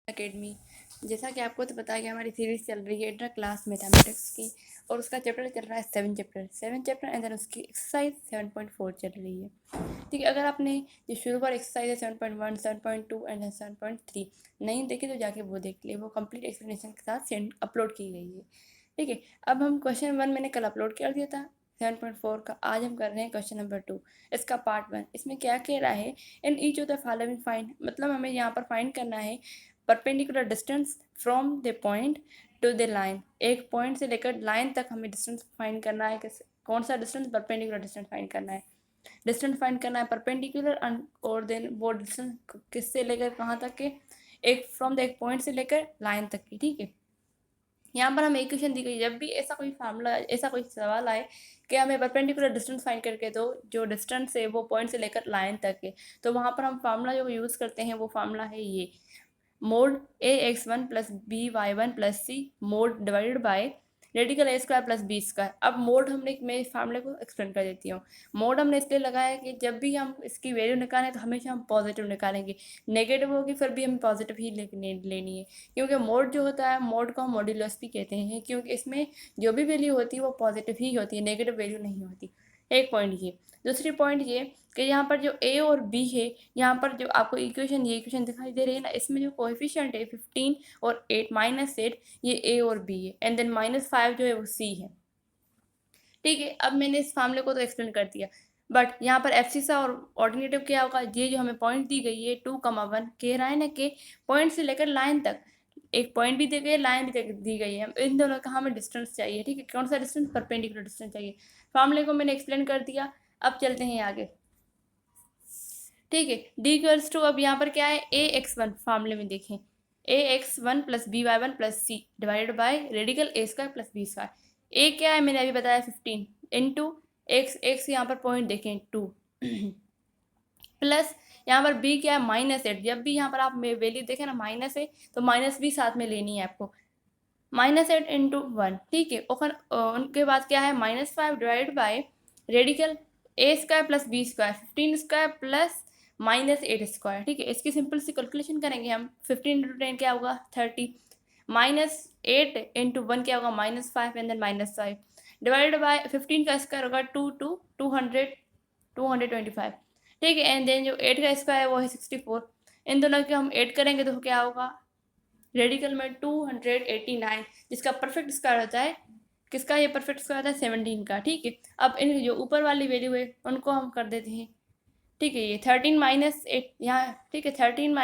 Academy. जैसा कि आपको तो पता है कि हमारी सीरीज़ चल रही है इंटर क्लास मैथमेटिक्स की, और उसका चैप्टर चल रहा है 7 चैप्टर एंड देन उसकी एक्सरसाइज 7.4 चल रही है। ठीक है, अगर आपने जो शुरू पर एक्सरसाइज है 7.1, 7.2 एंड 7.3 नहीं देखी तो जाके वो देख लिए, वो कंप्लीट एक्सप्लेनेशन के साथ अपलोड की गई है। ठीक है, अब हम क्वेश्चन 1 मैंने कल अपलोड कर दिया था 7.4 का। आज हम कर रहे हैं क्वेश्चन नंबर 2, इसका पार्ट 1। इसमें क्या कह रहा है, in each of the following find, मतलब हमें यहाँ पर फाइंड करना है perpendicular distance from the point two the line. एक पॉइंट से लेकर लाइन तक हमें डिस्टेंस फाइंड करना है। कौन सा डिस्टेंस? परपेंडिकुलर डिस्टेंस फाइंड करना है। डिस्टेंस फाइंड करना है परपेंडिकुलर, और देन वो डिस्टेंस किससे लेकर कहाँ तक के? एक फ्रॉम द एक पॉइंट से लेकर लाइन तक की। ठीक है, यहाँ पर हमें इक्वेशन दी गई। जब भी ऐसा कोई फार्मूला, ऐसा कोई सवाल आए कि हमें परपेंडिकुलर डिस्टेंस फाइंड करके दो, जो डिस्टेंस है वो पॉइंट से लेकर लाइन तक है, तो वहाँ पर हम फार्मूला जो यूज़ करते हैं वो फार्मूला है ये, mod ax1 plus by1 plus C mod divided by radical a square plus B square. अब मोड मैं इस फार्मूले को एक्सप्लेन कर देती हूँ। मोड हमने इसलिए लगाया कि जब भी हम इसकी वैल्यू निकालें तो हमेशा हम पॉजिटिव निकालेंगे। नेगेटिव होगी फिर भी हमें पॉजिटिव ही लेनी है, क्योंकि मोड जो होता है, मोड को हम मॉड्यूलस भी कहते हैं, क्योंकि इसमें जो भी वैल्यू होती है वो पॉजिटिव ही होती है, नेगेटिव वैल्यू नहीं होती। एक पॉइंट ये। दूसरी पॉइंट ये कि यहाँ पर जो a और b है, यहाँ पर जो आपको इक्वेशन, ये इक्वेशन दिखाई दे रही है ना, इसमें जो कोएफिशिएंट है 15 और 8 -8, ये a और b है, एंड देन -5 जो है वो c है। ठीक है, अब मैंने इस फार्मूले को तो एक्सप्लेन कर दिया, बट यहाँ पर एफसीसा और ऑल्टरनेटिव क्या होगा? ये जो हमें पॉइंट दी गई है 2,1 कह रहा है ना कि पॉइंट से लेकर लाइन तक, एक पॉइंट भी दी गई है, लाइन भी दी गई है, इन दोनों का हमें डिस्टेंस चाहिए। ठीक है, कौन सा डिस्टेंस? परपेंडिकुलर डिस्टेंस चाहिए। फार्मूले को मैंने एक्सप्लेन कर दिया, अब चलते हैं आगे। ठीक है, डी इक्वल्स टू, अब यहाँ पर क्या है, ax1 फार्मूले में देखें, ax1 plus by1 plus C divided by radical a square plus B square. A क्या है? मैंने अभी बताया 15 इंटू एक्स यहाँ पर पॉइंट देखें 2 प्लस यहाँ पर b क्या है? -8। जब भी यहाँ पर आप वैल्यू देखें ना माइनस है, तो माइनस भी साथ में लेनी है आपको। -8 इंटू 1। ठीक है, उनके बाद क्या है? -5 divide by radical a square plus B square, 15 square plus -8 square. ठीक है, इसकी सिंपल सी कैलकुलेशन करेंगे हम। 15 इंटू 10 क्या होगा? 30, -8 इंटू 1 क्या होगा? -5 एंड देन -5 डिवाइडेड बाय 15 का स्क्वायर होगा 225। ठीक है, एंड देन जो 8 का स्क्वायर है वो है 64। इन दोनों के हम ऐड करेंगे तो क्या होगा? रेडिकल में 289, जिसका परफेक्ट स्क्वायर होता है, किसका? ये परफेक्ट स्क्वायर होता है 17 का। ठीक है, अब इन जो ऊपर वाली वैल्यू है उनको हम कर देते हैं। ठीक है, ये 13 -8 यहाँ। ठीक है, 13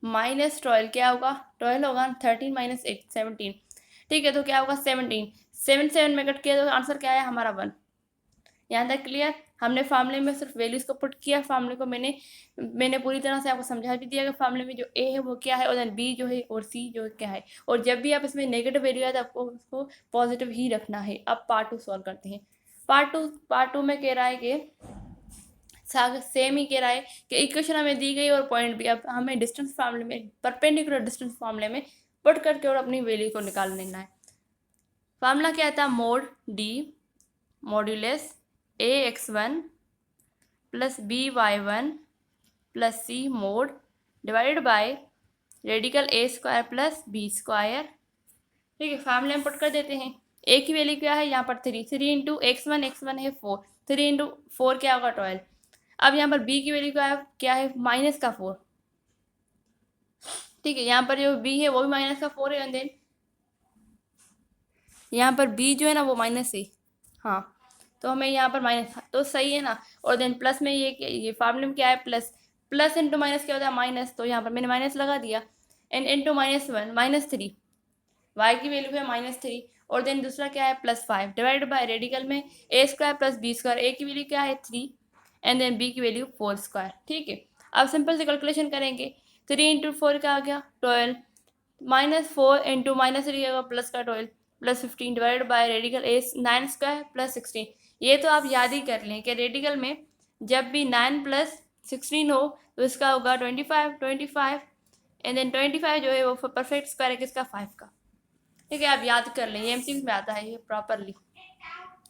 माइनस 12 क्या होगा? 12 होगा। 13 -8 17। ठीक है, तो क्या होगा? 17। 7 में कट किया तो आंसर क्या है हमारा? 1। यहाँ तक क्लियर? हमने फार्मूले में सिर्फ वैल्यूज को पुट किया। फार्मूले को मैंने पूरी तरह से आपको समझा भी दिया कि फार्मूले में जो ए है वो क्या है, और देन बी जो है, और सी जो क्या है। और जब भी आप इसमें नेगेटिव वैल्यू आए तो आपको उसको पॉजिटिव ही रखना है। अब पार्ट 2 सॉल्व करते हैं। पार्ट टू में कह रहा है कि सेम ही कह रहा है कि इक्वेशन हमें दी गई और पॉइंट भी। अब हमें डिस्टेंस फार्मूले में, परपेंडिकुलर डिस्टेंस फार्मूले में पुट करके और अपनी वैल्यू को निकाल लेना है। फार्मूला क्या था? Mod D modulus ax1 plus by1 plus C mod divided by radical a square plus b square. ठीक है, फार्मूले में पुट कर देते हैं। a की वैल्यू क्या है? यहाँ पर 3 इंटू x1 है 4, 3 इंटू 4 क्या होगा? 12। अब यहाँ पर b की वैल्यू क्या है? माइनस का 4। ठीक है, यहाँ पर जो b है वो भी माइनस का 4 है, एंड देन यहाँ पर b जो है ना वो माइनस है। हाँ, तो हमें यहाँ पर माइनस, तो सही है ना। और देन प्लस में ये फार्मूले में क्या है? प्लस। प्लस इंटू माइनस क्या होता है? माइनस। तो यहाँ पर मैंने माइनस लगा दिया, एंड इंटू -1 -3, वाई की वैल्यू है -3। और देन दूसरा क्या है? +5 डिवाइड बाय रेडिकल में a square plus B square. A की वैल्यू क्या है? 3, एंड देन b की वैल्यू 4 स्क्वायर। ठीक है, अब सिंपल से कैलकुलेशन करेंगे। 3 इंटू 4 का आ गया 12, -4 इंटू -3 होगा प्लस का 12 plus 15 divide by radical A 9 square plus 16। ये तो आप याद ही कर लें कि रेडिकल में जब भी 9 प्लस 16 हो तो इसका होगा 25 एंड देन 25 जो है वो परफेक्ट स्क्वायर है किसका? 5 का। ठीक है, आप याद कर लें, ये एमसीक्यू में आता है, ये प्रॉपरली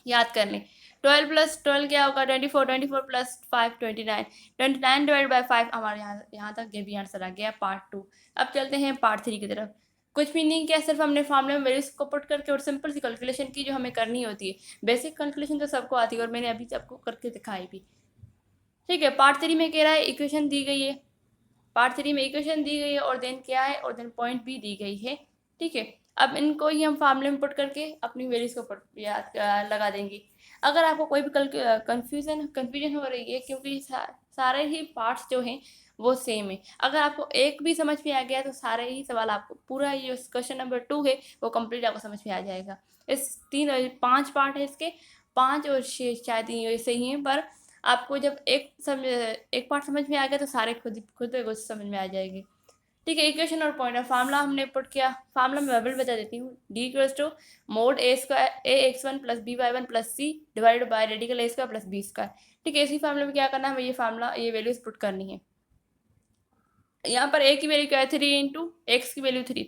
याद कर लें। 12 प्लस 12 क्या होगा 24, 24 प्लस 5 29, 29 डिवाइड बाई 5 हमारे यहाँ तक ये भी आंसर आ गया पार्ट 2। अब चलते हैं पार्ट 3 की तरफ। कुछ भी नहीं किया, सिर्फ हमने फार्मूले में वैल्यूज को पुट करके और सिंपल सी कैलकुलेशन की जो हमें करनी होती है। बेसिक कैलकुलेशन तो सबको आती है और मैंने अभी सबको करके दिखाई भी। ठीक है, पार्ट 3 में कह रहा है इक्वेशन दी गई है, पार्ट 3 में इक्वेशन दी गई है और देन क्या है और देन पॉइंट भी दी गई है। ठीक है, अब इनको ही हम फार्मूले में पुट करके अपनी वैल्यूज को लगा देंगे। अगर आपको कोई भी कन्फ्यूजन हो रही है, क्योंकि सारे ही पार्ट्स जो हैं वो सेम है। अगर आपको एक भी समझ में आ गया तो सारे ही सवाल आपको, पूरा ये क्वेश्चन नंबर 2 है वो कंप्लीट आपको समझ में आ जाएगा। इस 5 पार्ट है इसके, 5 और 6 शायद ये सही हैं, पर आपको जब एक पार्ट समझ में आ गया तो सारे खुद कुछ समझ में आ जाएंगे। ठीक है, इक्वेशन और पॉइंट ऑफ फार्मूला हमने पुट किया। फार्मूला मैं वेबल बता देती हूँ, D equals to mod A square A X one plus B Y one plus C divide by radical A square plus B square. ठीक है, इसी फार्मूले में क्या करना है, हमें ये वैल्यूज पुट करनी है। यहाँ पर ए की वैल्यू क्या है 3 इंटू एक्स की वैल्यू 3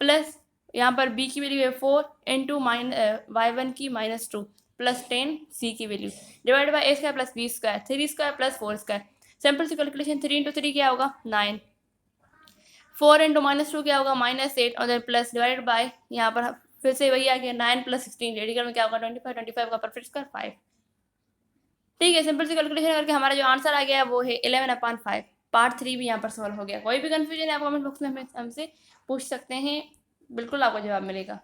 प्लस यहाँ पर बी की वैल्यू है 4 इंटू वाई वन की -2 प्लस 10 सी की value divide by A square plus B square 3 square plus 4 square. Simple सी कैलकुलेशन, 3 इंटू 3 क्या होगा 9, 4 इंटू -2 क्या होगा -8 और देन प्लस डिवाइड बाई यहाँ पर फिर से वही आ गया 9 प्लस 16 रेडिकल में क्या होगा 25, 25 का परफेक्ट स्क्वायर 5। ठीक है, सिंपल सी कैलकुलेशन करके हमारा जो आंसर आ गया वो है 11/5। पार्ट 3 भी यहाँ पर सॉल्व हो गया। कोई भी कंफ्यूजन है आप कमेंट बॉक्स में हमसे पूछ सकते हैं, बिल्कुल आपको जवाब मिलेगा।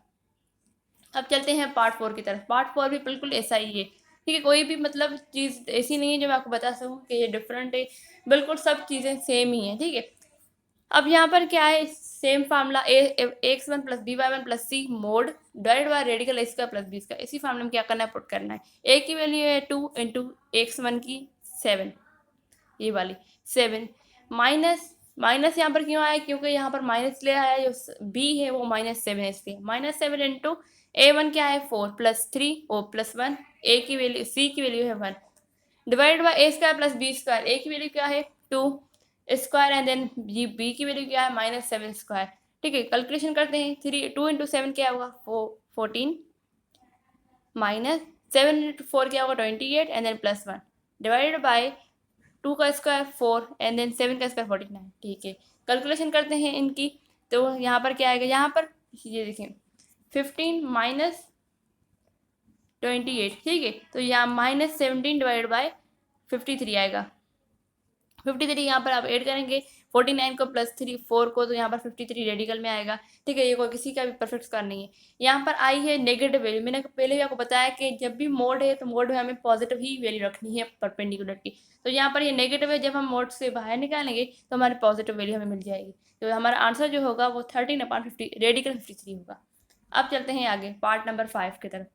अब चलते हैं पार्ट 4 की तरफ। पार्ट 4 भी बिल्कुल ऐसा ही है। ठीक है, कोई भी मतलब चीज़ ऐसी नहीं है जो मैं आपको बता सकूँ कि ये डिफरेंट है, बिल्कुल सब चीज़ें सेम ही हैं। ठीक है, अब यहाँ पर क्या है, same formula x one plus B Y one plus C mod divide by radical A square plus B square. इसी फार्मूले में क्या करना है, पुट करना है। ए की वैल्यू है 2 इंटू एक्स वन की 7, ये वाली 7 माइनस माइनस यहाँ पर क्यों आया, क्योंकि यहाँ पर माइनस ले आया, जो बी है वो -7 है, इसलिए -7 इंटू ए वन क्या है 4 प्लस 3 ओ प्लस 1, ए की वैल्यू सी की वैल्यू है 1 divide by A square plus B square. A की वैल्यू क्या है 2 स्क्वायर एंड देन बी की वैल्यू क्या है -7 स्क्वायर। ठीक है, कैलकुलेशन करते हैं। 2 इंटू 7 क्या होगा 14 -7 इंटू 4 क्या होगा 28 and then plus 1 divide by 2 का स्क्वायर 4 एंड देन 7 का स्क्वायर 49। ठीक है, कैलकुलेशन करते हैं इनकी, तो यहाँ पर क्या आएगा, यहाँ पर ये देखें 15 माइनस 28। ठीक है, तो यहाँ -17 डिवाइड बाई 53 आएगा। 53 यहाँ पर आप ऐड करेंगे 49 को प्लस 4 को, तो यहाँ पर 53 रेडिकल में आएगा। ठीक है, ये कोई किसी का भी परफेक्ट स्क्वायर नहीं है। यहाँ पर आई है नेगेटिव वैल्यू। मैंने पहले भी आपको बताया कि जब भी मोड है तो मोड में हमें पॉजिटिव ही वैल्यू रखनी है परपेंडिकुलर की। तो यहाँ पर ये नेगेटिव है, जब हम मोड से बाहर निकालेंगे तो हमारी पॉजिटिव वैल्यू हमें मिल जाएगी। तो हमारा आंसर जो होगा वो 13/50 रेडिकल 53 होगा। अब चलते हैं आगे पार्ट नंबर 5 की तरफ।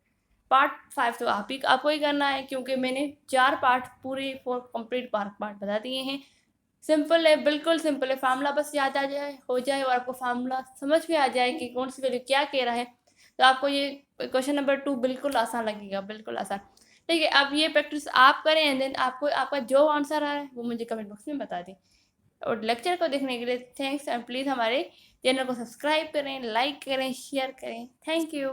पार्ट 5 तो आपको ही करना है, क्योंकि मैंने 4 पार्ट पूरे 4 कंप्लीट पार्ट बता दिए हैं। सिंपल है, बिल्कुल सिंपल है। फार्मूला बस याद आ जाए, हो जाए, और आपको फार्मूला समझ में आ जाए कि कौन सी वैल्यू क्या कह रहा है, तो आपको ये क्वेश्चन नंबर 2 बिल्कुल आसान लगेगा, बिल्कुल आसान। ठीक है, अब ये प्रैक्टिस आप करें एंड देन आपको आपका जो आंसर आ रहा है वो मुझे कमेंट बॉक्स में बता दें। और लेक्चर को देखने के लिए थैंक्स, एंड प्लीज़ हमारे चैनल को सब्सक्राइब करें, लाइक करें, शेयर करें। Thank you.